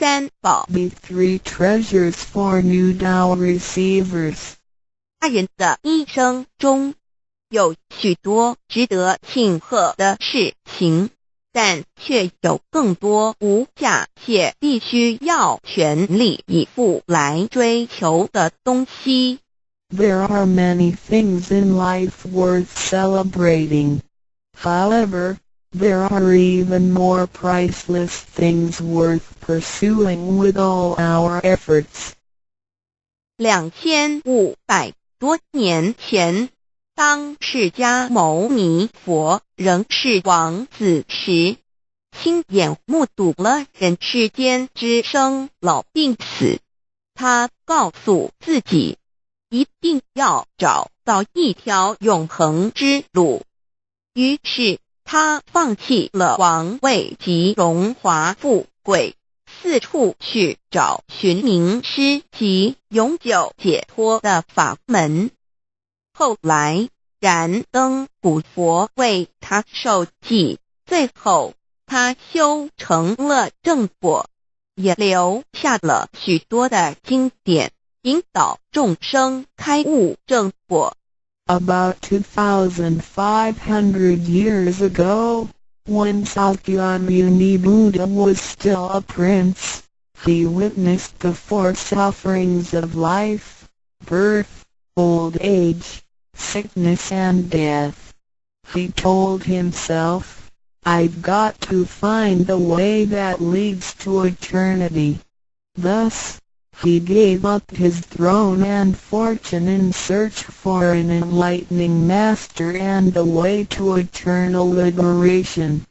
三宝 The three treasures for new Tao receivers. 大人的一生中有许多值得庆贺的事情，但却有更多无价且必须要全力以赴来追求的东西。There are many things in life worth celebrating. However, there are even more priceless things worth pursuing with all our efforts. 2500多年前，当释迦牟尼佛仍是王子时，亲眼目睹了人世间之生老病死。他告诉自己，一定要找到一条永恒之路。于是他放弃了王位及荣华富贵，四处去找寻名师及永久解脱的法门。后来燃灯古佛为他受记，最后他修成了正果，也留下了许多的经典，引导众生开悟正果。About 2,500 years ago, when Sakyamuni Buddha was still a prince, he witnessed the four sufferings of life: birth, old age, sickness and death. He told himself, "I've got to find the way that leads to eternity." Thus, he gave up his throne and fortune in search for an enlightening master and a way to eternal liberation.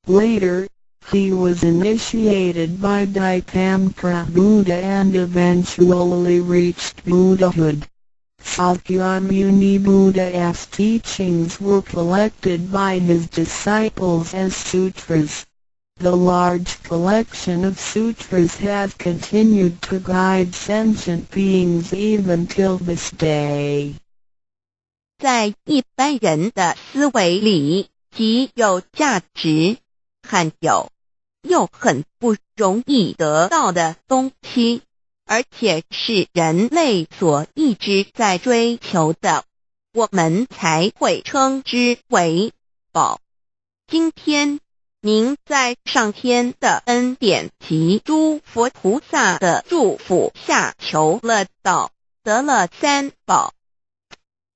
Later, he was initiated by Dipamkara Buddha and eventually reached Buddhahood. Sakyamuni Buddha's teachings were collected by his disciples as sutras. The large collection of sutras has continued to guide sentient beings even till this day. 在一般人的思维里，极有价值、罕有又很不容易得到的东西，而且是人类所一直在追求的，我们才会称之为宝。今天您在上天的恩典及诸佛菩萨的祝福下求了道，得了三宝。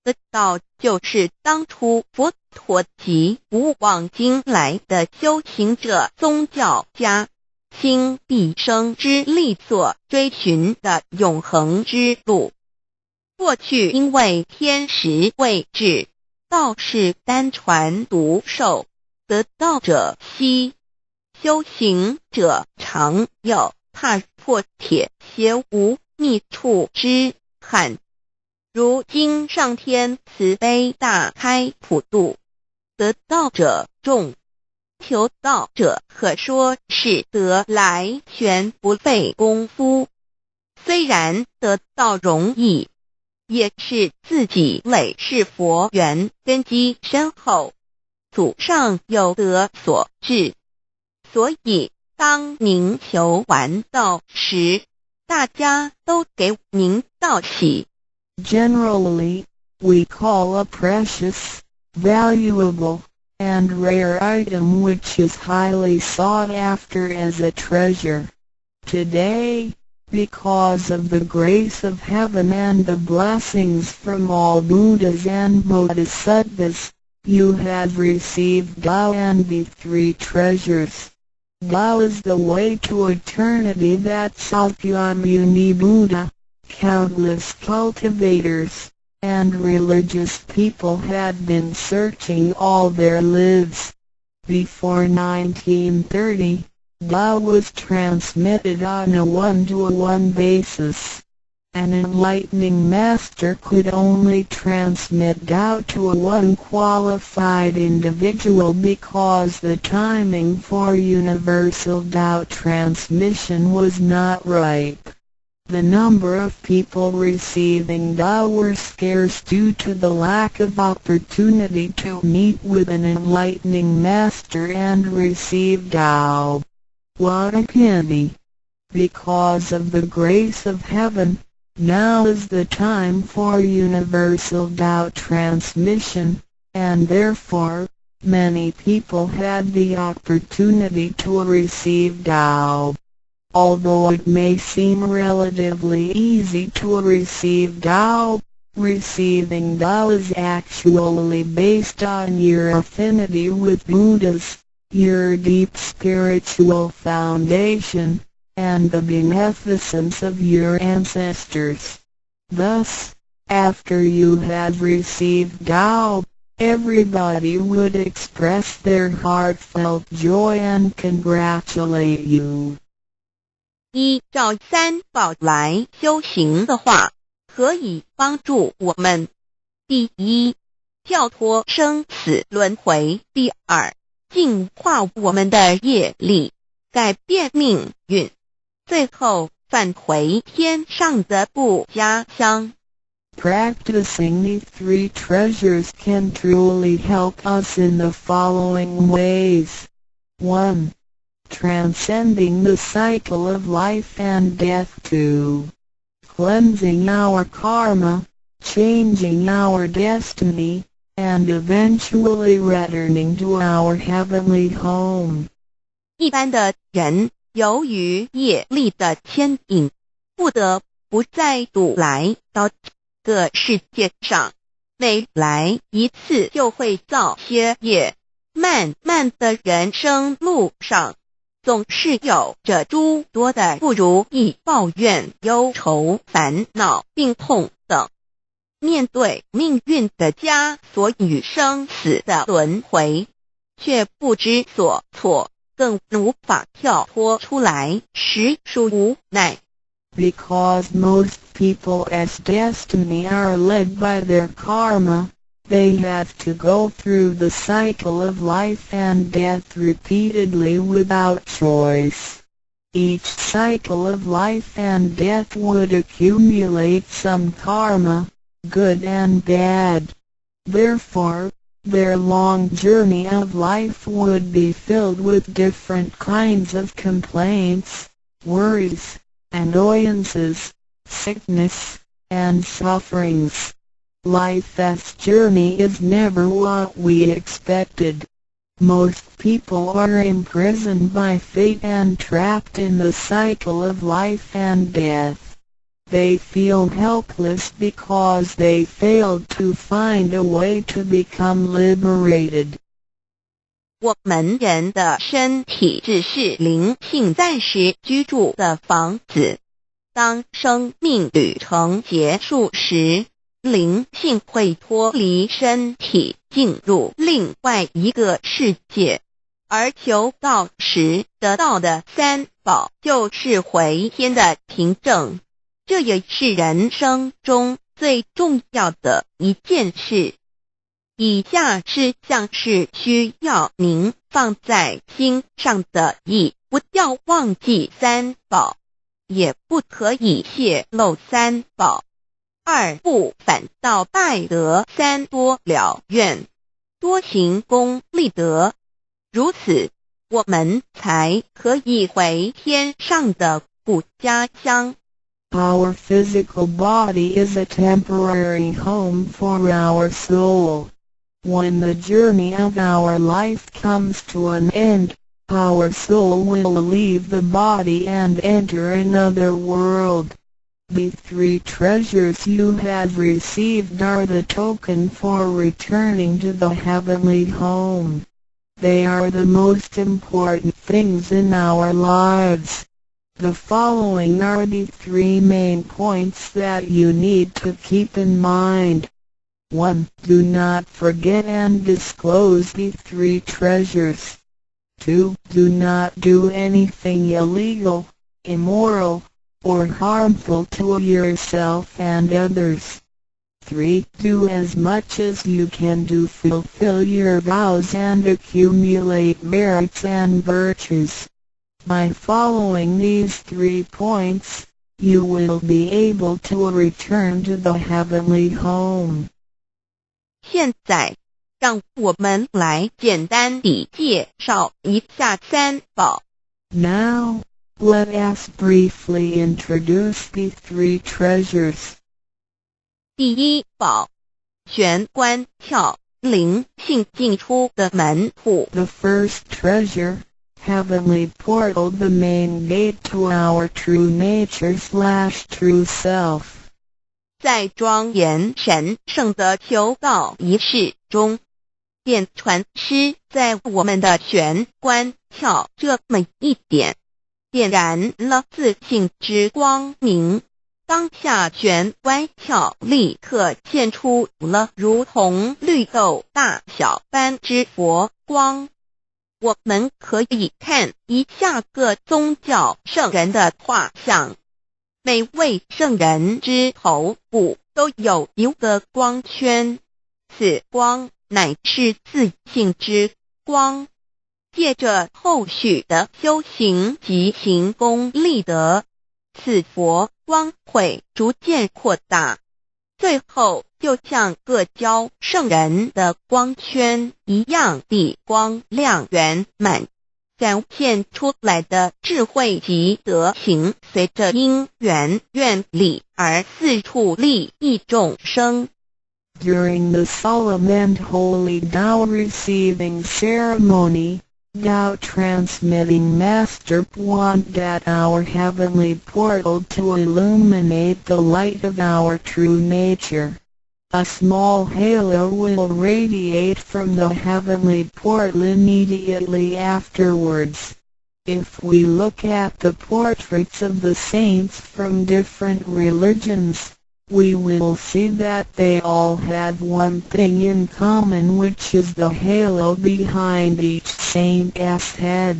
得道就是当初佛陀及古往今来的修行者、宗教家倾毕生之力所追寻的永恒之路。过去因为天时未至，道是单传独授，得道者稀，修行者常有，踏破铁鞋无觅处之憾。如今上天慈悲大开普度，得道者众，求道者可说是得来全不费功夫。虽然得道容易，也是自己累世佛缘根基深厚，祖上有德所致。所以当您求完道时，大家都给您道喜。Generally, we call a precious, valuable, and rare item which is highly sought after as a treasure. Today, because of the grace of heaven and the blessings from all Buddhas and Bodhisattvas, you have received Tao and the three treasures. Tao is the way to eternity that Sakyamuni Buddha, countless cultivators, and religious people had been searching all their lives. Before 1930, Tao was transmitted on a one-to-one basis. An enlightening master could only transmit Tao to a one qualified individual because the timing for universal Tao transmission was not ripe. The number of people receiving Tao were scarce due to the lack of opportunity to meet with an enlightening master and receive Tao. What a pity! Because of the grace of heaven, now is the time for universal Tao transmission, and therefore, many people had the opportunity to receive Tao. Although it may seem relatively easy to receive Tao, receiving Tao is actually based on your affinity with Buddhas, your deep spiritual foundation, and the beneficence of your ancestors. Thus, after you had received Tao, everybody would express their heartfelt joy and congratulate you. 依照三宝来修行的话，可以帮助我们：第一，跳脱生死轮回；第二，净化我们的业力，改变命运；最后返回天上的不家乡。Practicing these three treasures can truly help us in the following ways. 1. Transcending the cycle of life and death. 2. Cleansing our karma, changing our destiny, and eventually returning to our heavenly home. 一般的人由于业力的牵引，不得不再度来到这个世界上，每来一次就会造些业，漫漫的人生路上，总是有着诸多的不如意、抱怨、忧愁、烦恼、病痛等。面对命运的枷锁与生死的轮回，却不知所措，更无法跳脱出来，实属无奈。Because most people as destiny are led by their karma, they have to go through the cycle of life and death repeatedly without choice. Each cycle of life and death would accumulate some karma, good and bad. Therefore, their long journey of life would be filled with different kinds of complaints, worries, annoyances, sickness, and sufferings. Life's journey is never what we expected. Most people are imprisoned by fate and trapped in the cycle of life and death. They feel helpless because they failed to find a way to become liberated. 我们人的身体只是灵性暂时居住的房子，当生命旅程结束时，灵性会脱离身体，进入另外一个世界，而求道时得到的三宝就是回天的凭证，这也是人生中最重要的一件事。以下是像是需要您放在心上的意，不要忘记三宝，也不可以泄露三宝。二不反倒败德，三多了愿，多行功立德，如此我们才可以回天上的故家乡。Our physical body is a temporary home for our soul. When the journey of our life comes to an end, our soul will leave the body and enter another world. The three treasures you have received are the token for returning to the heavenly home. They are the most important things in our lives. The following are the three main points that you need to keep in mind. 1. Do not forget and disclose the three treasures. 2. Do not do anything illegal, immoral, or harmful to yourself and others. 3. Do as much as you can to fulfill your vows and accumulate merits and virtues. By following these 3 points, you will be able to return to the heavenly home. 现在，让我们来简单地介绍一下三宝。Now, let us briefly introduce the three treasures. 第一宝，玄关窍，灵性进出的门户。 The first treasure, heavenly portal, the main gate to our true nature/true self. 在庄严神圣的求告仪式中，电传师在我们的玄关窍这么一点，点燃了自信之光明。当下玄关窍立刻现出了如同绿豆大小般之佛光。我们可以看一下各宗教圣人的画像，每位圣人之头部都有一个光圈，此光乃是自信之光。借着后续的修行及行功立德，此佛光会逐渐扩大，最后就像各教圣人的光圈一样地光亮圆满，展现出来的智慧及德行随着因缘愿力而四处利益众生。 During the solemn and holy Tao receiving ceremony, Tao transmitting Master pointed our heavenly portal to illuminate the light of our true nature. A small halo will radiate from the heavenly portal immediately afterwards. If we look at the portraits of the saints from different religions, we will see that they all had one thing in common, which is the halo behind each saint's head.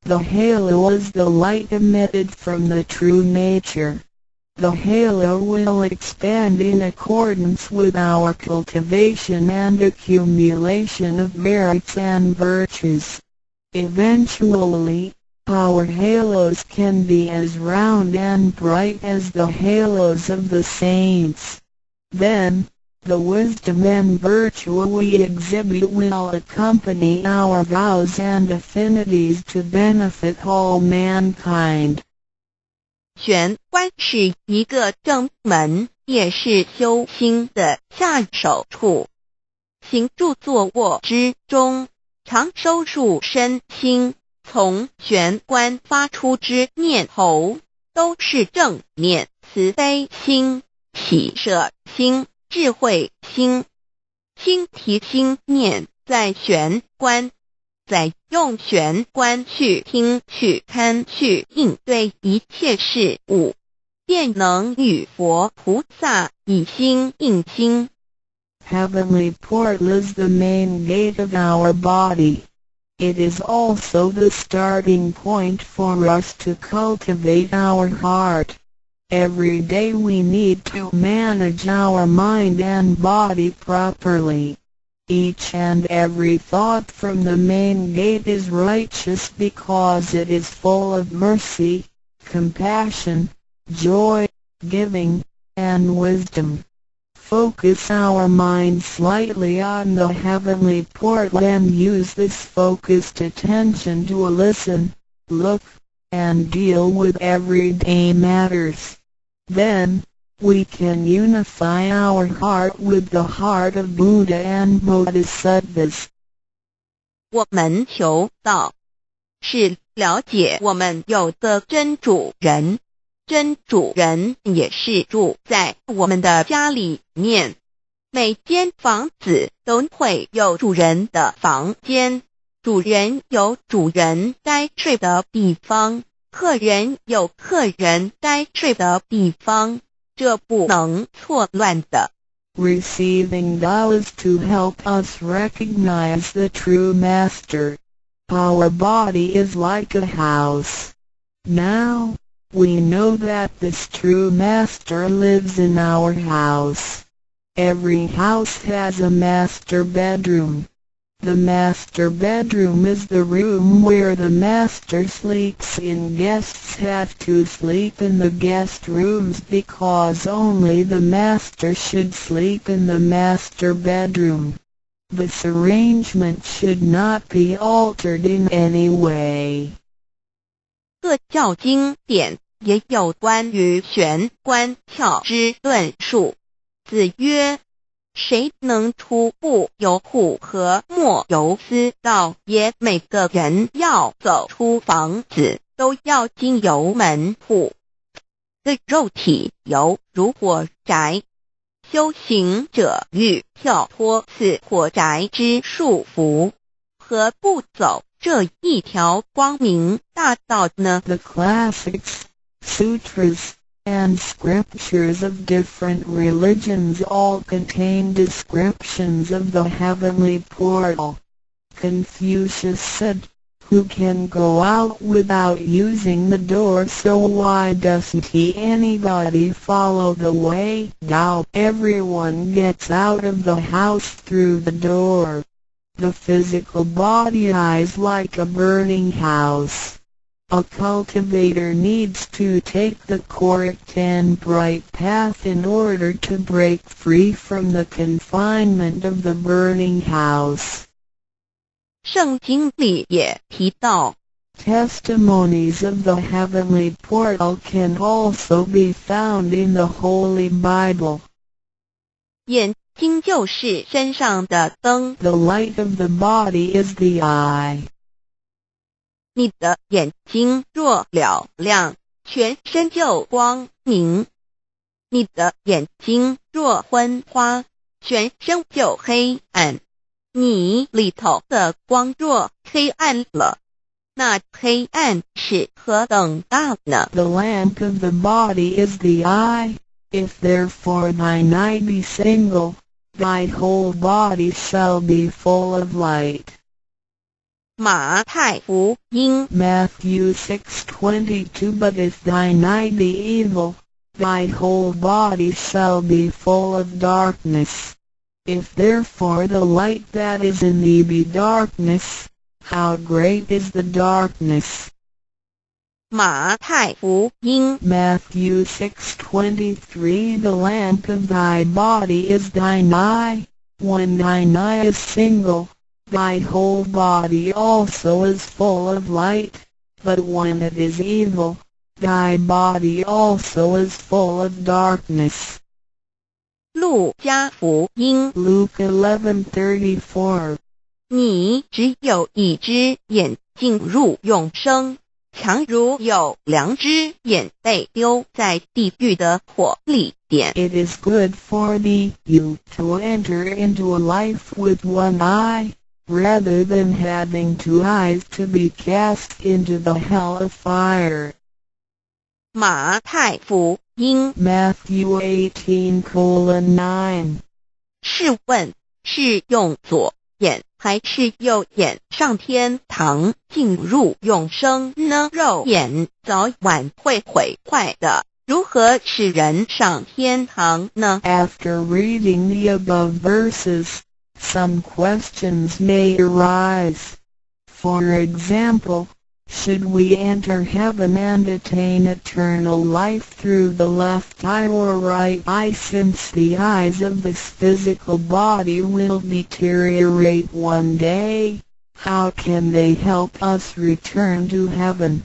The halo is the light emitted from the true nature. The halo will expand in accordance with our cultivation and accumulation of merits and virtues. Eventually, our halos can be as round and bright as the halos of the saints. Then, the wisdom and virtue we exhibit will accompany our vows and affinities to benefit all mankind. 玄关是一个正门，也是修心的下手处。行住坐卧之中，常收束身心，从玄关发出之念头，都是正念、慈悲心、喜舍心、智慧心。心提心念在玄关，再用玄关去听、去看、去应对一切事物，便能与佛菩萨以心应心。Heavenly portal is the main gate of our body. It is also the starting point for us to cultivate our heart. Every day we need to manage our mind and body properly. Each and every thought from the main gate is righteous because it is full of mercy, compassion, joy, giving, and wisdom. Focus our mind slightly on the heavenly portal and use this focused attention to listen, look, and deal with everyday matters. Then, we can unify our heart with the heart of Buddha and Bodhisattvas. 我们求道，是了解我们有个真主人，真主人也是住在我们的家里面。每间房子都会有主人的房间，主人有主人该睡的地方，客人有客人该睡的地方，这不能错乱的。Receiving Tao is to help us recognize the true Master. Our body is like a house. Now, we know that this true Master lives in our house. Every house has a master bedroom. The master bedroom is the room where the master sleeps in. Guests have to sleep in the guest rooms because only the master should sleep in the master bedroom. This arrangement should not be altered in any way. 各教经典也有关于玄关窍之论述。子曰：谁能出不由户和莫由私道也？每个人要走出房子，都要经由门户。个肉体犹如火宅，修行者欲跳脱此火宅之束缚，何不走这一条光明大道呢？ The classics, sutras, and scriptures of different religions all contain descriptions of the heavenly portal. Confucius said, "Who can go out without using the door, so why doesn't anybody follow the way? Now everyone gets out of the house through the door. The physical body is like a burning house. A cultivator needs to take the correct and bright path in order to break free from the confinement of the burning house." 圣经里也提到 Testimonies of the heavenly portal can also be found in the Holy Bible. 眼睛就是身上的灯， The light of the body is the eye. 你的眼睛若了亮，全身就光明；你的眼睛若昏花，全身就黑暗。你里头的光若黑暗了，那黑暗是何等大呢？ The lamp of the body is the eye. If therefore thine eye be single, thy whole body shall be full of light. 马太福音 Matthew 6:22 But if thine eye be evil, thy whole body shall be full of darkness. If therefore the light that is in thee be darkness, how great is the darkness? 马太福音 Matthew 6:23 The lamp of thy body is thine eye. When thine eye is single, thy whole body also is full of light. But when it is evil, thy body also is full of darkness. 路加福音 Luke 11:34你只有一只眼进入永生，强如有两只眼被丢在地狱的火里点。 It is good for thee, you, to enter into a life with one eye, rather than having two eyes to be cast into the hell of fire. 马太福音 Matthew 18:9试问是用左眼还是右眼上天堂进入永生呢？肉眼早晚会毁坏的，如何使人上天堂呢？ After reading the above verses, some questions may arise. For example, should we enter heaven and attain eternal life through the left eye or right eye, since the eyes of this physical body will deteriorate one day? How can they help us return to heaven?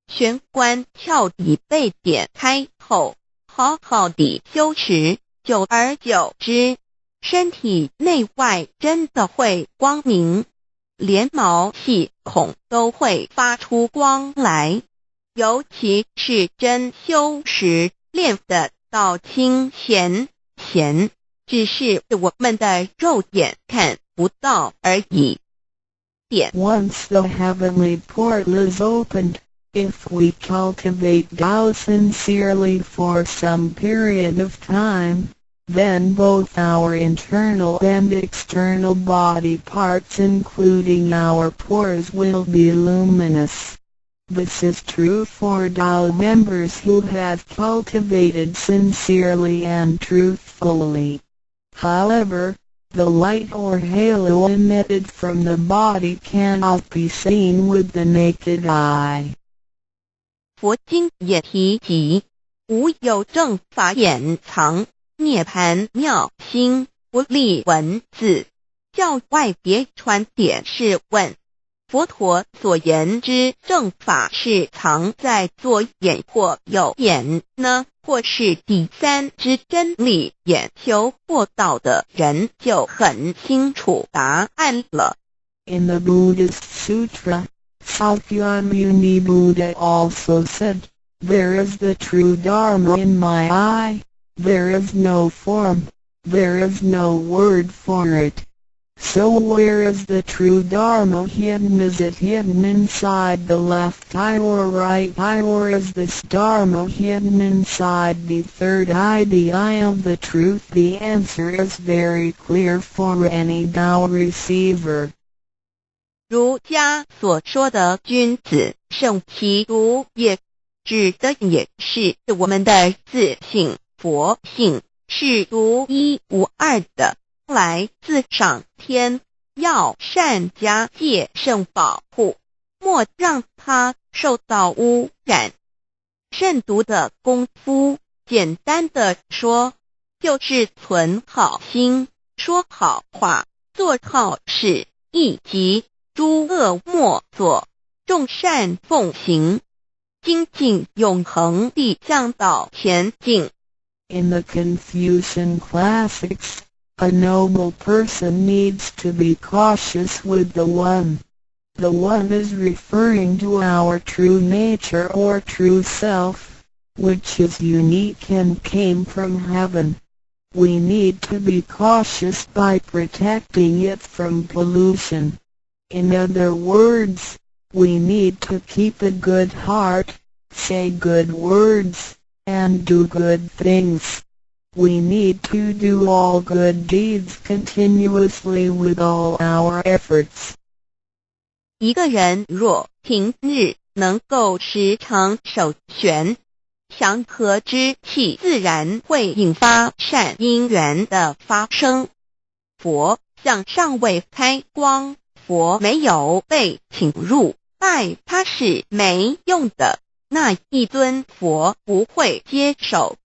玄关窍已被点开后，好好地修持，久而久之，身体内外真的会光明，连毛细孔都会发出光来。尤其是真修持练得到清闲，只是我们的肉眼看不到而已。点 Once the heavenly portal is opened, if we cultivate Tao sincerely for some period of time, then both our internal and external body parts including our pores will be luminous. This is true for Tao members who have cultivated sincerely and truthfully. However, the light or halo emitted from the body cannot be seen with the naked eye. 佛经也提及，无有正法掩藏，涅盘妙心不立文字，教外别传点是问，佛陀所言之正法是藏在左眼或右眼呢，或是第三之真理眼求获到的人就很清楚答案了。In the Buddhist Sutra, Sakyamuni Buddha also said, "There is the true Dharma in my eye, there is no form, there is no word for it. So where is the true Dharma hidden? Is it hidden inside the left eye or right eye, or is this Dharma hidden inside the third eye, the eye of the truth?" The answer is very clear for any Tao receiver. 儒家所说的君子圣其儒也，指的也是我们的自性佛性，是独一无二的，来自上天，要善加戒慎保护，莫让它受到污染。慎独的功夫，简单的说，就是存好心，说好话，做好事，以及诸恶莫作，众善奉行，精进永恒地向导前进。In the Confucian classics, a noble person needs to be cautious with the One. The One is referring to our true nature or true self, which is unique and came from heaven. We need to be cautious by protecting it from pollution. In other words, we need to keep a good heart, say good words, and do good things. We need to do all good deeds continuously with all our efforts. 一个人若平日能够时常守玄，祥和之气自然会引发善因缘的发生。佛像尚未开光，佛没有被请入，拜他是没用的，那一尊佛不会接受。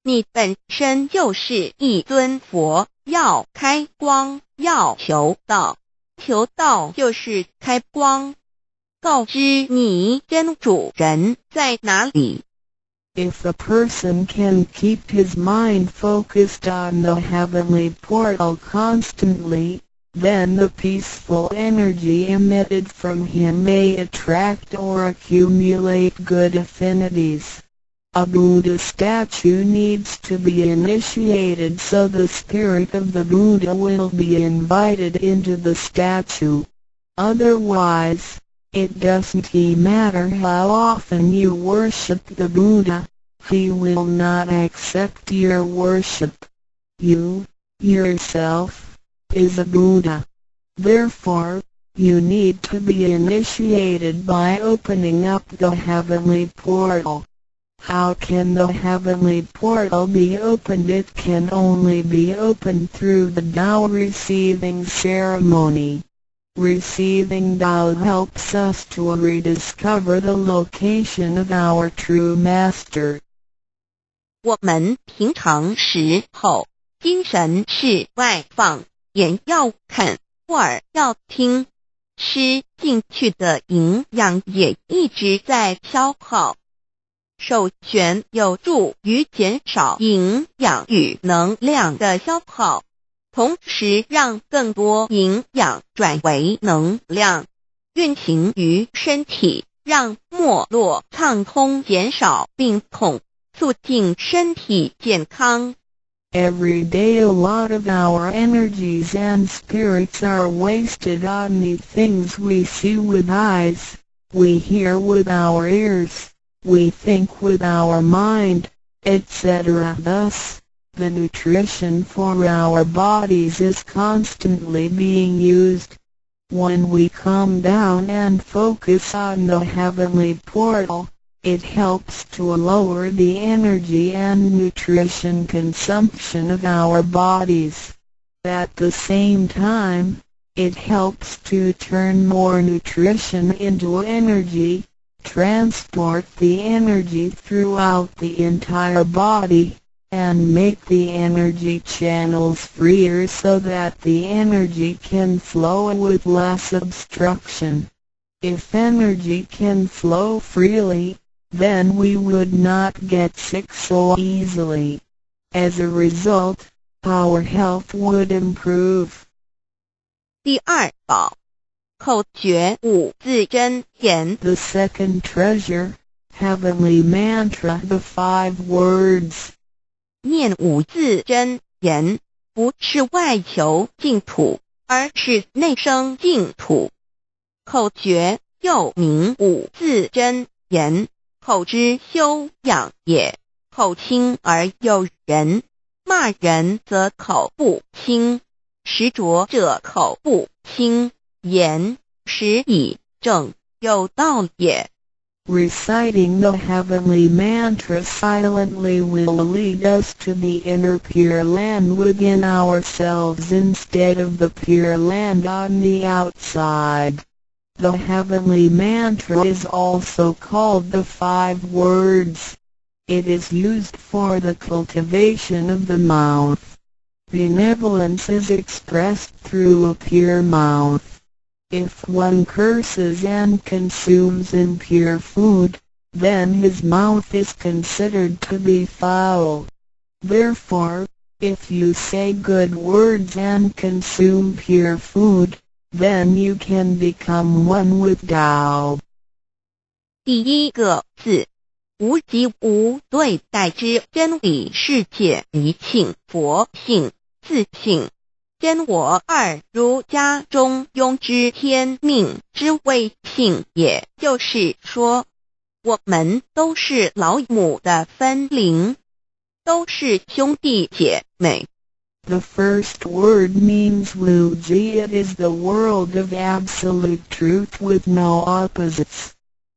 你本身就是一尊佛，要开光，要求道，求道就是开光，告知你真主人在哪里。If a person can keep his mind focused on the heavenly portal constantly, then the peaceful energy emitted from him may attract or accumulate good affinities. A Buddha statue needs to be initiated so the spirit of the Buddha will be invited into the statue. Otherwise, it doesn't matter how often you worship the Buddha, he will not accept your worship. You, yourself, is a Buddha. Therefore, you need to be initiated by opening up the heavenly portal. How can the heavenly portal be opened? It can only be opened through the Tao receiving ceremony. Receiving Tao helps us to rediscover the location of our true master. 我们平常时候精神是外放，眼要看，耳要听，吃进去的营养也一直在消耗。守玄有助于减少营养与能量的消耗，同时让更多营养转为能量，运行于身体，让脉络畅通，减少病痛，促进身体健康。Every day a lot of our energies and spirits are wasted on the things we see with eyes, we hear with our ears, we think with our mind, etc. Thus, the nutrition for our bodies is constantly being used. When we calm down and focus on the heavenly portal, it helps to lower the energy and nutrition consumption of our bodies. At the same time, it helps to turn more nutrition into energy, transport the energy throughout the entire body, and make the energy channels freer so that the energy can flow with less obstruction. If energy can flow freely, then we would not get sick so easily. As a result, our health would improve. 第二宝，口诀五字真言。 The second treasure, heavenly mantra, the 5 words. 念五字真言，不是外求净土，而是内生净土。口诀又名五字真言，口之修养也。口轻而有人，骂人则口不轻，实着者口不轻，言实以正，有道也。 Reciting the heavenly mantra silently will lead us to the inner Pure Land within ourselves instead of the Pure Land on the outside. The heavenly mantra is also called the 5 words. It is used for the cultivation of the mouth. Benevolence is expressed through a pure mouth. If one curses and consumes impure food, then his mouth is considered to be foul. Therefore, if you say good words and consume pure food, then you can become one with Tao. 第一个字，无即无对待之真理世界一性佛性自性。真我二儒家中庸之天命之谓性，也就是说，我们都是老母的分灵，都是兄弟姐妹。 The first word means Wuji. It is the world of absolute truth with no opposites.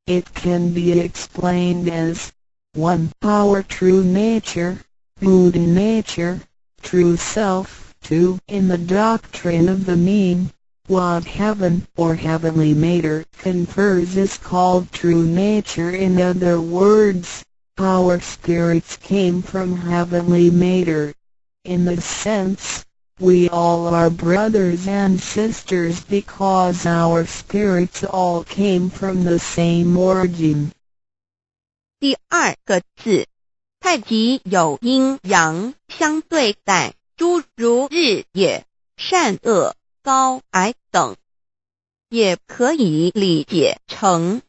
It can be explained as 1. Our true nature, Buddha nature, true self. 2. In the doctrine of the mean, what heaven or heavenly matter confers is called true nature. In other words, our spirits came from heavenly matter. In this sense, we all are brothers and sisters because our spirits all came from the same origin. 第二个字，太极有阴阳相对待。 诸如日也、善恶、高矮等，也可以理解成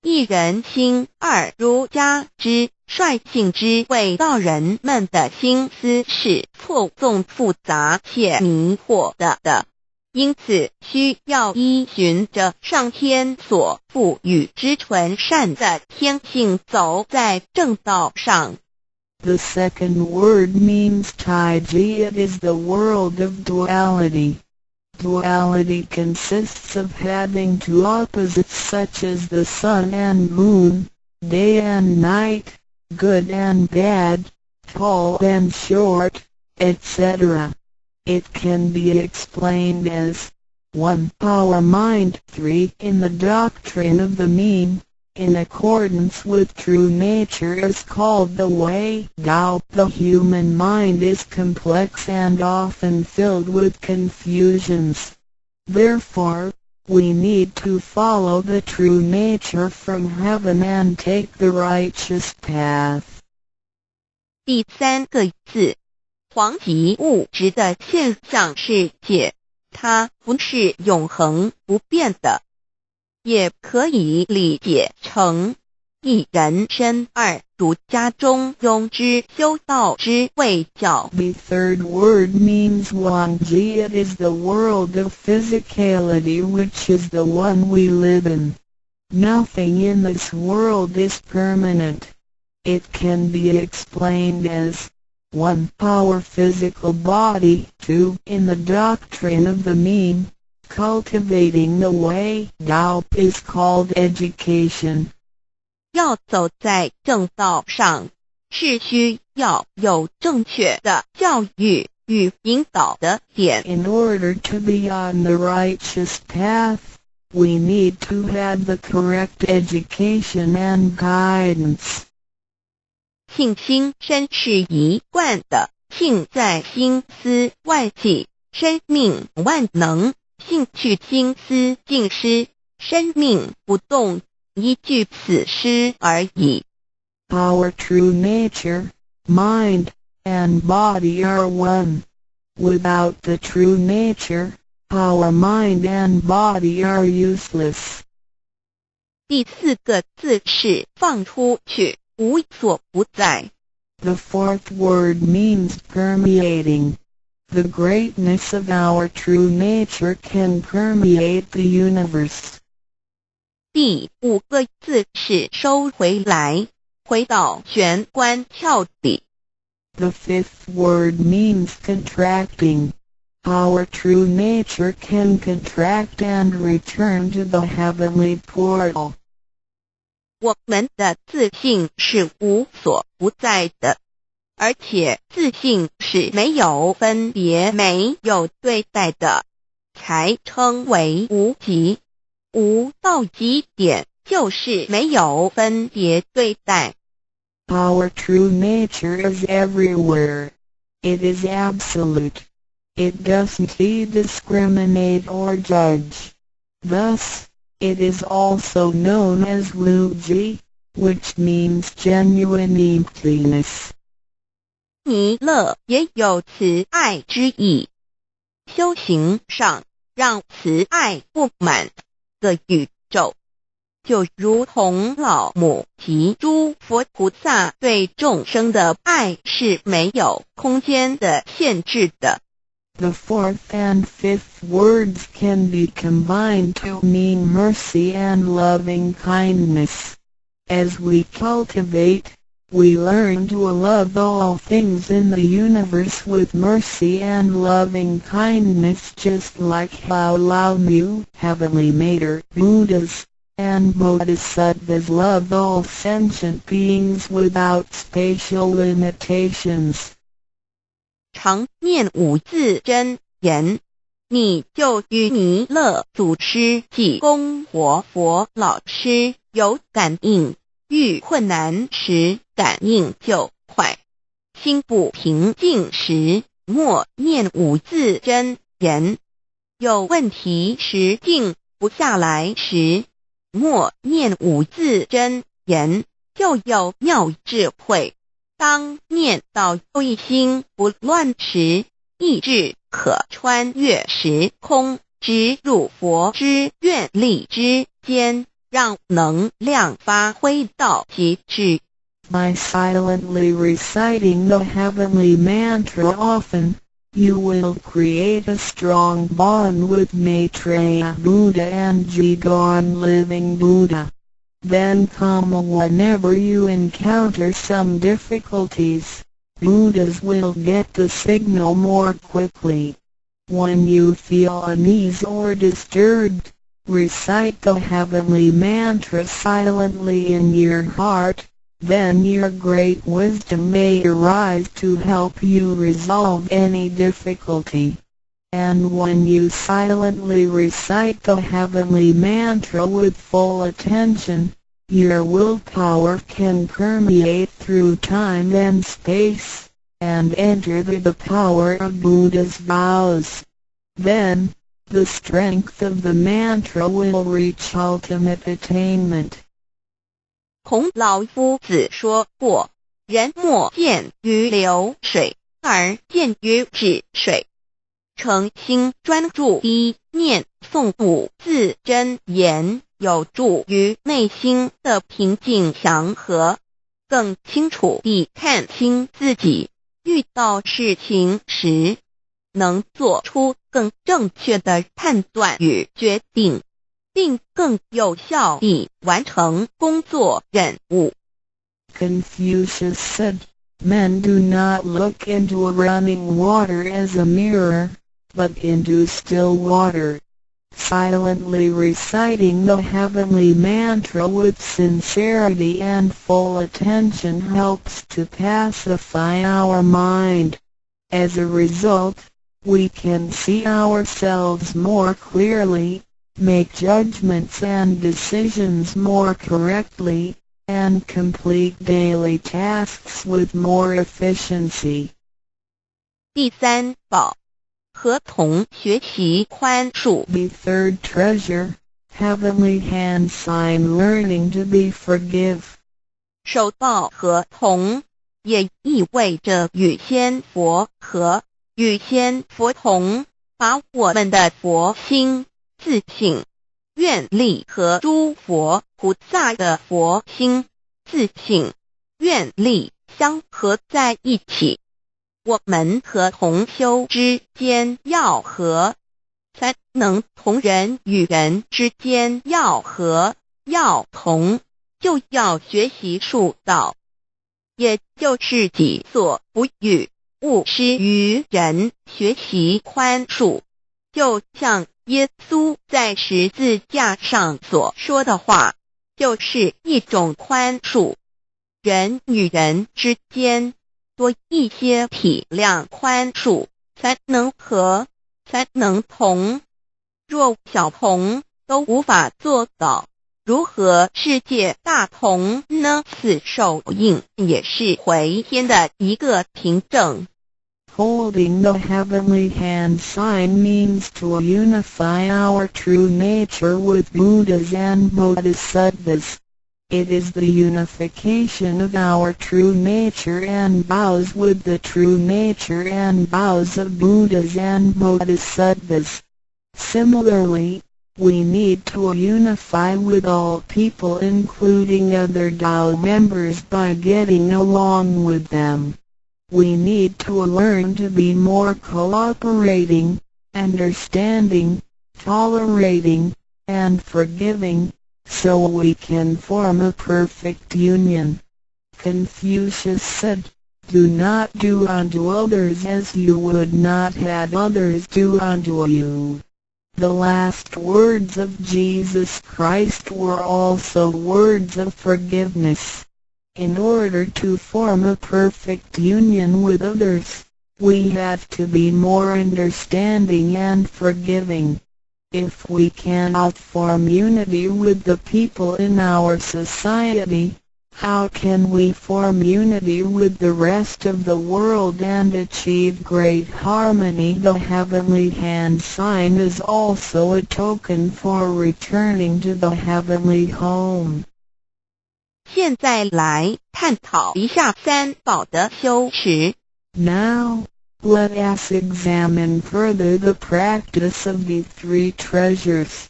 一人心二儒家之率性之谓道人们的心思是错综复杂且迷惑的，因此需要依循着上天所赋予之纯善的天性走在正道上。 The second word means Taiji. It is the world of duality. Duality consists of having 2 opposites such as the sun and moon, day and night, good and bad, tall and short, etc. It can be explained as 1. Our mind. 3. In the doctrine of the mean, in accordance with true nature is called the way Tao. The human mind is complex and often filled with confusions. Therefore, we need to follow the true nature from heaven and take the righteous path. 第三个字，黄极物质的现象世界，它不是永恒不变的。 也可以理解成一人身二儒家中庸之修道之谓教。 The third word means Wangji. It is the world of physicality, which is the one we live in. Nothing in this world is permanent. It can be explained as 1. Our physical body. 2. In the doctrine of the mean, cultivating the way Tao is called education. 要走在正道上，是需要有正确的教育与引导的点。 In order to be on the righteous path, we need to have the correct education and guidance. 庆心身是一贯的，庆在心思万计，生命万能，兴趣心思尽失，生命不动，依据此诗而已。Our true nature, mind, and body are one. Without the true nature, our mind and body are useless. 第4个字是放出去，无所不在。The fourth word means permeating. The greatness of our true nature can permeate the universe. 第5个字是收回来，回到玄关窍底。The fifth word means contracting. Our true nature can contract and return to the heavenly portal. 我们的自信是无所不在的，而且自信是没有分别、没有对待的，才称为无极。无到极点就是没有分别对待。Our true nature is everywhere. It is absolute. It doesn't discriminate or judge. Thus, it is also known as Wuji, which means genuine emptiness. 弥勒也有慈爱之意。修行上让慈爱布满个宇宙，就如同老母及诸佛菩萨对众生的爱是没有空间的限制的。The fourth and fifth words can be combined to mean mercy and loving kindness. As we cultivate, we learn to love all things in the universe with mercy and loving kindness, just like how Lao Mu, Heavenly Mater, Buddhas, and Bodhisattvas love all sentient beings without spatial limitations. 常念5字真言，你就与弥勒祖师济公活佛老师有感应，遇困难时感应就快，心不平静时默念5字真言，有问题时静不下来时默念5字真言，就有妙智慧。当念到一心不乱时，意志可穿越时空，直入佛之愿力之间，让能量发挥到极致。By silently reciting the heavenly mantra often, you will create a strong bond with Maitreya Buddha and Jigon Living Buddha. Then come whenever you encounter some difficulties, Buddhas will get the signal more quickly. When you feel uneasy or disturbed, recite the heavenly mantra silently in your heart, then your great wisdom may arise to help you resolve any difficulty. And when you silently recite the heavenly mantra with full attention, your willpower can permeate through time and space, and enter the power of Buddha's vows. Then, the strength of the mantra will reach ultimate attainment. 孔老夫子说过，人莫见于流水，而见于止水。诚心专注一念诵5字真言，有助于内心的平静祥和，更清楚地看清自己，遇到事情时能做出更正确的判断与决定，并更有效地完成工作任务。Confucius said, "Men do not look into running water as a mirror, but into still water." Silently reciting the heavenly mantra with sincerity and full attention helps to pacify our mind. As a result, we can see ourselves more clearly, make judgments and decisions more correctly, and complete daily tasks with more efficiency. 第三宝，和同学习宽恕。 The third treasure, heavenly hand sign learning to be forgive. 受报和同也意味着与仙佛和，与仙佛同，把我们的佛心、自性、愿力和诸佛菩萨的佛心、自性、愿力相合在一起。我们和同修之间要和，才能同人与人之间要和要同，就要学习术道，也就是己所不欲，勿施于人，学习宽恕。就像耶稣在十字架上所说的话，就是一种宽恕。人与人之间多一些体谅宽恕，才能和，才能同。若小同都无法做到，如何世界大同呢？此手印也是回天的一个凭证。Holding the heavenly hand sign means to unify our true nature with Buddhas and Bodhisattvas. It is the unification of our true nature and vows with the true nature and vows of Buddhas and Bodhisattvas. Similarly, we need to unify with all people including other Tao members by getting along with them. We need to learn to be more cooperating, understanding, tolerating, and forgiving, so we can form a perfect union. Confucius said, "Do not do unto others as you would not have others do unto you." The last words of Jesus Christ were also words of forgiveness. In order to form a perfect union with others, we have to be more understanding and forgiving. If we cannot form unity with the people in our society, how can we form unity with the rest of the world and achieve great harmony? The heavenly hand sign is also a token for returning to the heavenly home. 现在来探讨一下三宝的修持。 Now, let us examine further the practice of the three treasures.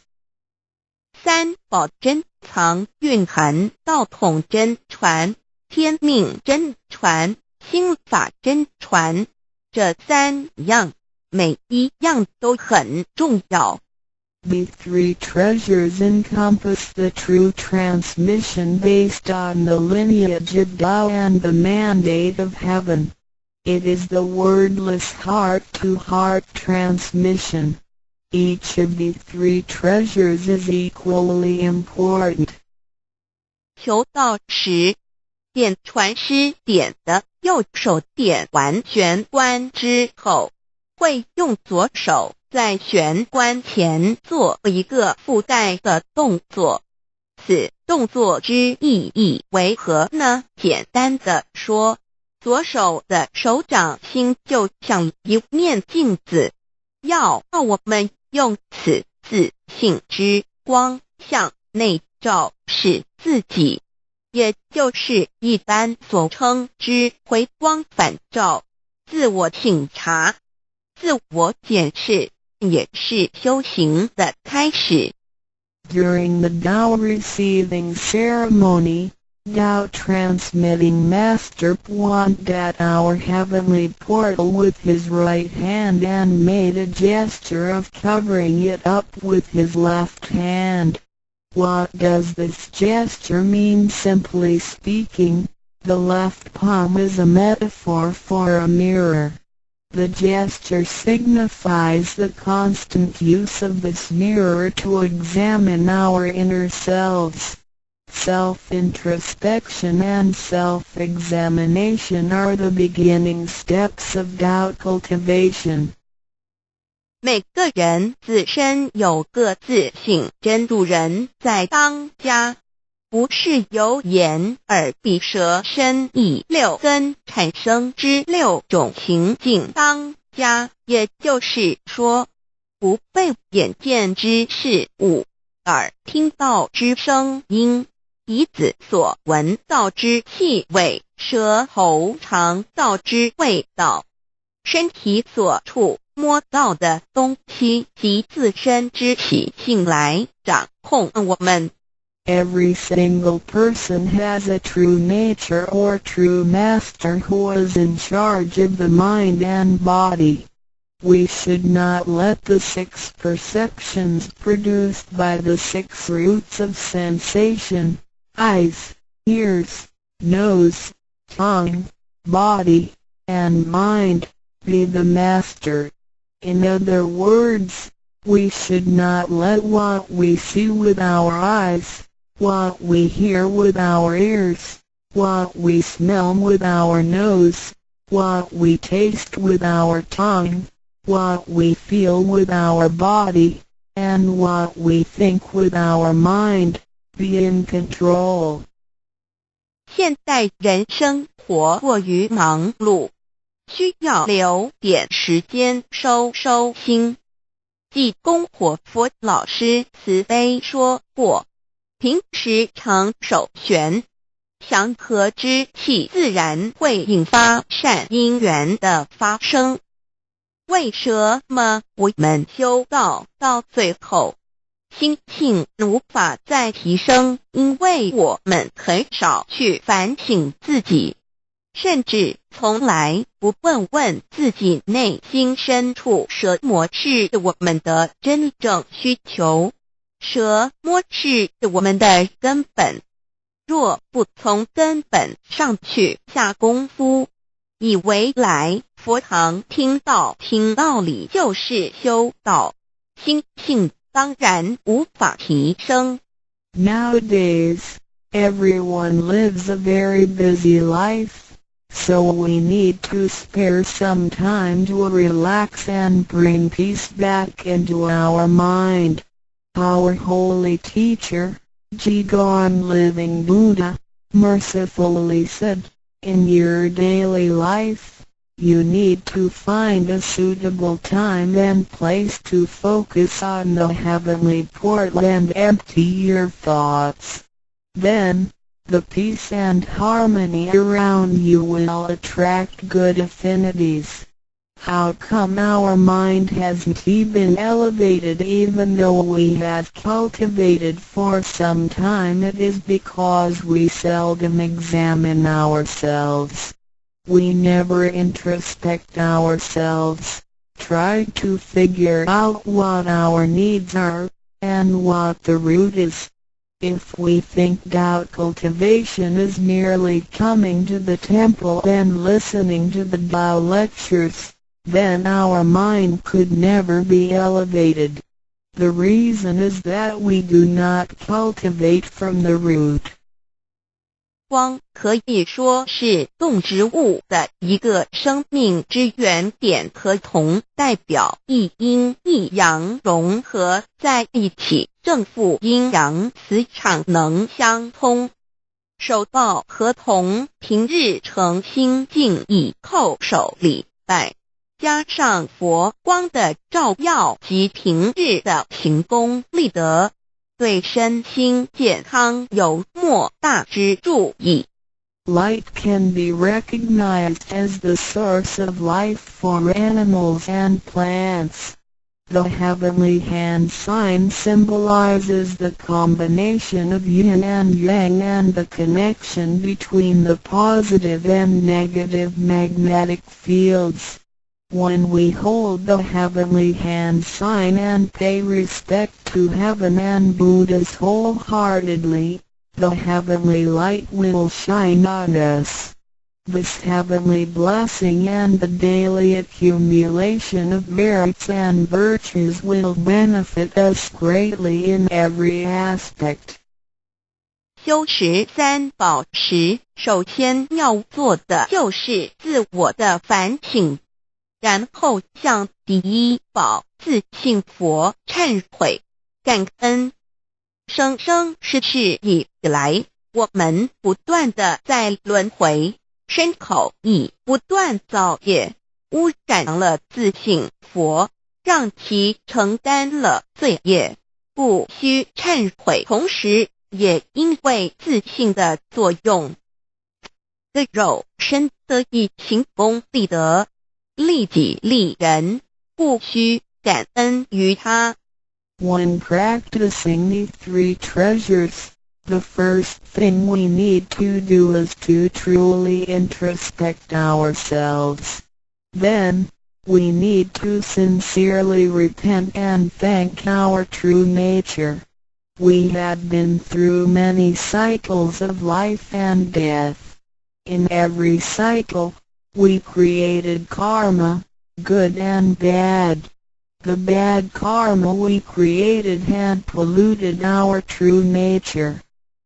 三宝珍藏蕴含道统真传、天命真传、心法真传，这三样每一样都很重要。The three treasures encompass the true transmission based on the lineage of Tao and the mandate of heaven. It is the wordless heart-to-heart transmission. Each of the three treasures is equally important. 求道时，点传师点的右手点完玄关之后，会用左手在玄关前做一个附带的动作。此动作之意义为何呢？简单的说，左手的手掌心就像一面镜子，要我们用此自性之光向内照视自己，也就是一般所称之回光返照，自我省察、自我检视，也是修行的开始。During the Tao receiving ceremony, Tao transmitting Master pointed at our heavenly portal with his right hand and made a gesture of covering it up with his left hand. What does this gesture mean? Simply speaking, the left palm is a metaphor for a mirror. The gesture signifies the constant use of this mirror to examine our inner selves. Self-introspection and self-examination are the beginning steps of Tao cultivation. 每个人自身有个自性真主人在当家，不是由眼、耳、鼻、舌、身、意六根产生之六种情境当家，也就是说，不被眼见之事物、耳听到之声音、鼻子所闻到之气味、舌头尝到之味道、身体所触摸到的东西及自身之习性来掌控我们。Every single person has a true nature or true master who is in charge of the mind and body. We should not let the 6 perceptions produced by the 6 roots of sensation, eyes, ears, nose, tongue, body, and mind, be the master. In other words, we should not let what we see with our eyes, what we hear with our ears, what we smell with our nose, what we taste with our tongue, what we feel with our body, and what we think with our mind, be in control. 现代人生活过于忙碌，需要留点时间收心。济公活佛老师慈悲说过，平时常手悬，祥和之气自然会引发善因缘的发生。为什么我们修道到最后，心性无法再提升？因为我们很少去反省自己，甚至从来不问自己内心深处什么是我们的真正需求，什么是我们的根本。若不从根本上去下功夫，以为来佛堂听道理就是修道，心性当然无法提升。Nowadays, everyone lives a very busy life, so we need to spare some time to relax and bring peace back into our mind. Our holy teacher, Jigon Living Buddha, mercifully said, in your daily life, you need to find a suitable time and place to focus on the heavenly portal and empty your thoughts. Then, the peace and harmony around you will attract good affinities. How come our mind hasn't been elevated even though we have cultivated for some time? It is because we seldom examine ourselves. We never introspect ourselves, try to figure out what our needs are, and what the root is. If we think doubt cultivation is merely coming to the temple and listening to the Tao lectures, then our mind could never be elevated. The reason is that we do not cultivate from the root. 光可以说是动植物的一个生命之原点和铜代表一阴一阳融合在一起，正负阴阳磁场能相通。手抱和铜平日诚心敬意叩首礼拜，加上佛光的照耀及平日的勤功立德，对身心健康有莫大之助益。Light can be recognized as the source of life for animals and plants. The heavenly hand sign symbolizes the combination of yin and yang and the connection between the positive and negative magnetic fields. When we hold the heavenly hand sign and pay respect to heaven and Buddhas wholeheartedly, the heavenly light will shine on us. This heavenly blessing and the daily accumulation of merits and virtues will benefit us greatly in every aspect. 修持三宝时，首先要做的就是自我的反省，然后向第一宝自信佛忏悔、感恩。生生世世以来，我们不断地在轮回，身口意不断造业，污染了自性佛，让其承担了罪业，不需忏悔，同时也因为自性的作用，的肉身得以行功立德，利己利人，不需感恩于他。When practicing the three treasures, the first thing we need to do is to truly introspect ourselves. Then, we need to sincerely repent and thank our true nature. We had been through many cycles of life and death. In every cycle, we created karma, good and bad. The bad karma we created had polluted our true nature.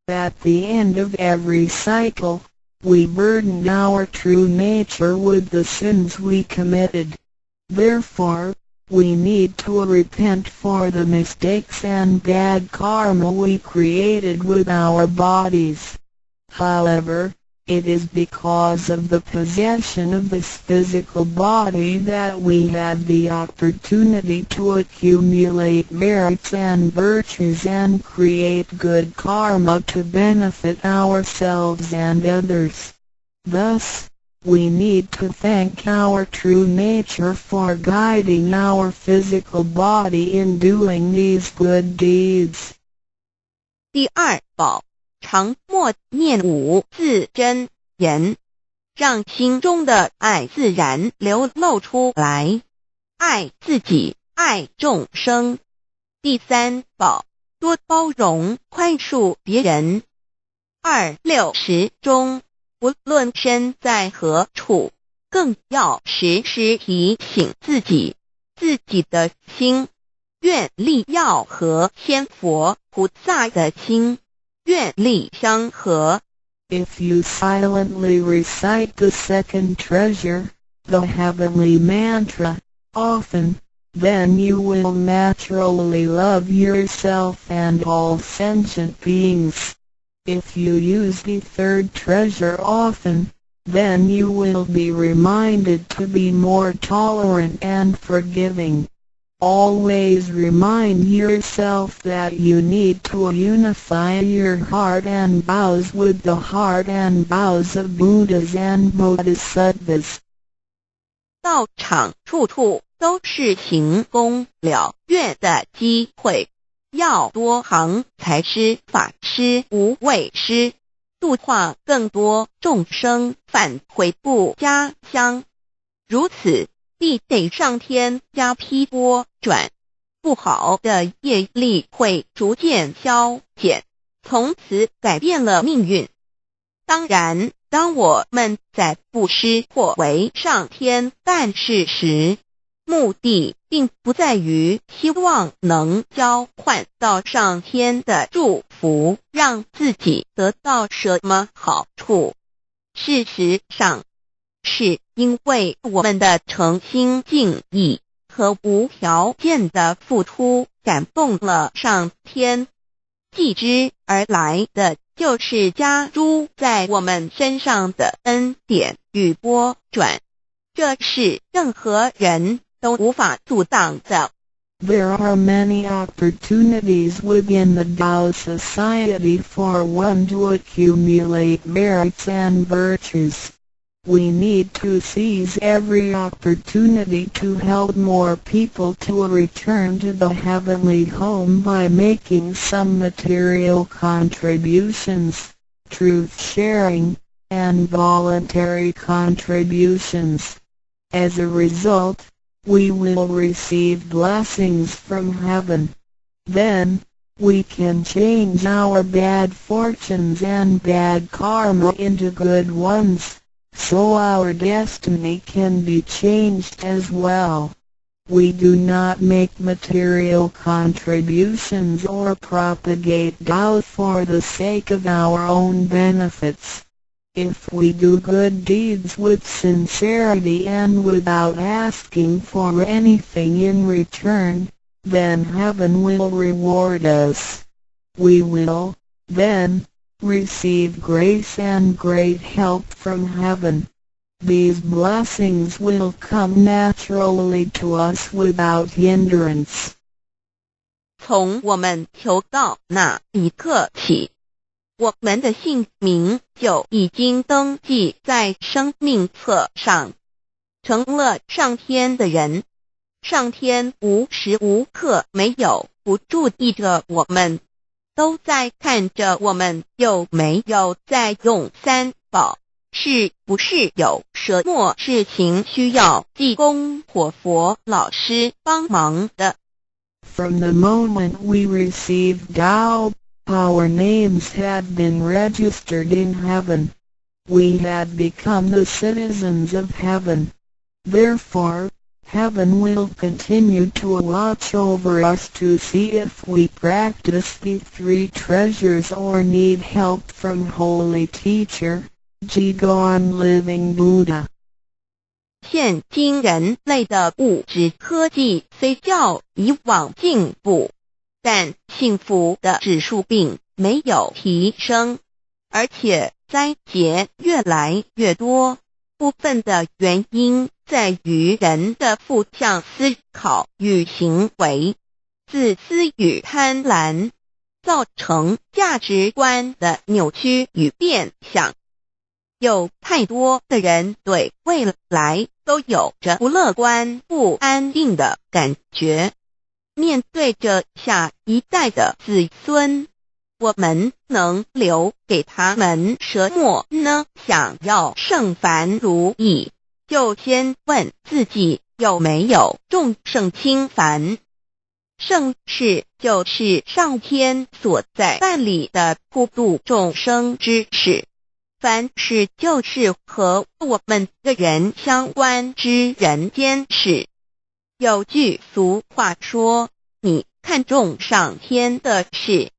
At the end of every cycle, we burdened our true nature with the sins we committed. Therefore, we need to repent for the mistakes and bad karma we created with our bodies. However, it is because of the possession of this physical body that we had the opportunity to accumulate merits and virtues and create good karma to benefit ourselves and others. Thus, we need to thank our true nature for guiding our physical body in doing these good deeds. 第二宝，常默念五字真言，让心中的爱自然流露出来，爱自己，爱众生。第三宝，多包容宽恕别人。26时中，不论身在何处，更要时时提醒自己，自己的心，愿力要和天佛菩萨的心，愿力相合。If you silently recite the second treasure, the heavenly mantra, often, then you will naturally love yourself and all sentient beings. If you use the third treasure often, then you will be reminded to be more tolerant and forgiving. Always remind yourself that you need to unify your heart and vows with the heart and vows of Buddhas and Bodhisattvas. 道场处处都是行功了愿的机会，要多行财施、法施、无畏施，度化更多众生返回不家乡。如此，必得上天加批拨转，不好的业力会逐渐消减，从此改变了命运。当然，当我们在布施或为上天办事时，目的并不在于希望能交换到上天的祝福，让自己得到什么好处。事实上，是因为我们的诚心敬意和无条件的付出感动了上天，继之而来的就是加诸在我们身上的恩典与拨转，这是任何人都无法阻挡的。There are many opportunities within the Tao society for one to accumulate merits and virtues. We need to seize every opportunity to help more people to return to the heavenly home by making some material contributions, truth sharing, and voluntary contributions. As a result, we will receive blessings from heaven. Then, we can change our bad fortunes and bad karma into good ones, so our destiny can be changed as well. We do not make material contributions or propagate Tao for the sake of our own benefits. If we do good deeds with sincerity and without asking for anything in return, then heaven will reward us. we will, then, receive grace and great help from heaven. These blessings will come naturally to us without hindrance. 从我们求告那一刻起，我们的姓名就已经登记在生命册上，成了上天的人。上天无时无刻没有不注意着我们，都在看着我们有没有在用三宝，是不是有什么事情需要济公活佛老师帮忙的。From the moment we received Tao, our names had been registered in heaven. We had become the citizens of heaven. Therefore, heaven will continue to watch over us to see if we practice the three treasures or need help from Holy Teacher, Jigon Living Buddha. 现今人类的物质科技虽较以往进步，但幸福的指数并没有提升，而且灾劫越来越多。部分的原因在于人的负向思考与行为，自私与贪婪，造成价值观的扭曲与变相。有太多的人对未来都有着不乐观、不安定的感觉。面对着下一代的子孙，我们能留给他们什么呢？想要圣凡如意，就先问自己有没有众圣轻凡。圣事就是上天所在办理的普度众生之事，凡事就是和我们个人相关之人间事。有句俗话说，你看重上天的事，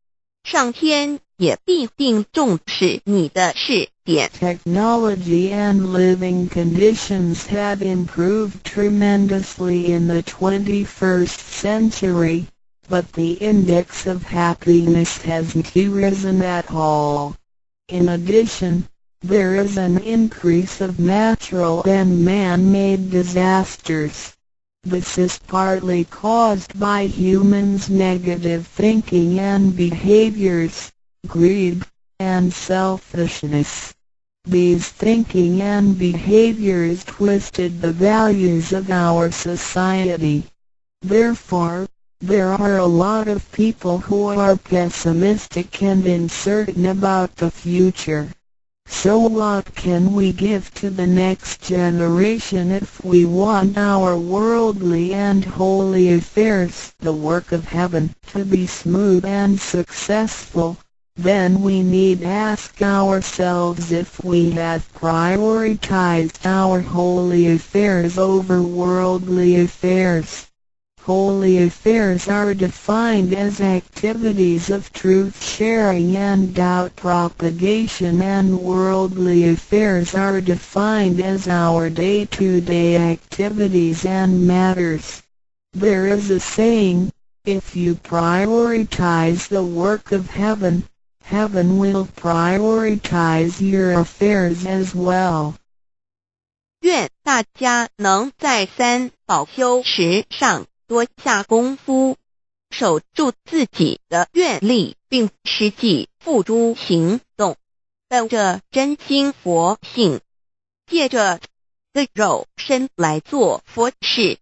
上天也必定重视你的事点。 Technology and living conditions have improved tremendously in the 21st century, but the index of happiness hasn't risen at all. In addition, there is an increase of natural and man-made disasters. This is partly caused by humans' negative thinking and behaviors, greed, and selfishness. These thinking and behaviors twisted the values of our society. Therefore, there are a lot of people who are pessimistic and uncertain about the future. So what can we give to the next generation if we want our worldly and holy affairs, the work of heaven, to be smooth and successful? Then we need ask ourselves if we have prioritized our holy affairs over worldly affairs. Holy affairs are defined as activities of truth-sharing and doubt propagation, and worldly affairs are defined as our day-to-day activities and matters. There is a saying, if you prioritize the work of heaven, heaven will prioritize your affairs as well. 愿大家能在三宝修持上多下功夫，守住自己的愿力，并实际付诸行动，本着真心佛性，借着的肉身来做佛事，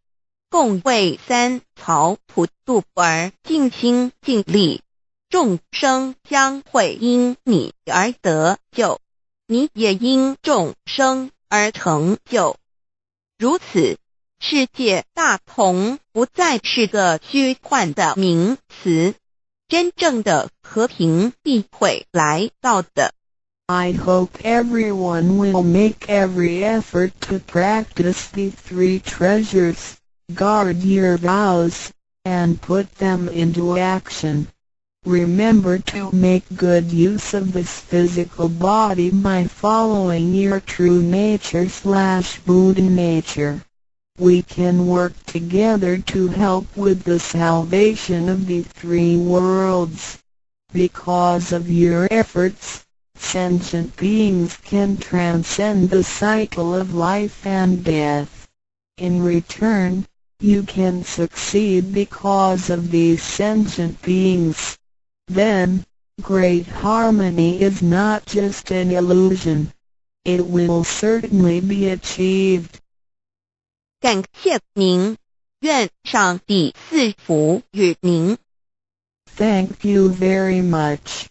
共为三曹普度而尽心尽力，众生将会因你而得救，你也因众生而成就。如此，世界大同不再是个虚幻的名词，真正的和平必会来到的。I hope everyone will make every effort to practice the three treasures, guard your vows, and put them into action. Remember to make good use of this physical body by following your true nature/Buddha nature. We can work together to help with the salvation of the three worlds. Because of your efforts, sentient beings can transcend the cycle of life and death. In return, you can succeed because of these sentient beings. Then, great harmony is not just an illusion. It will certainly be achieved. 感谢您，愿上帝赐福与您。Thank you very much.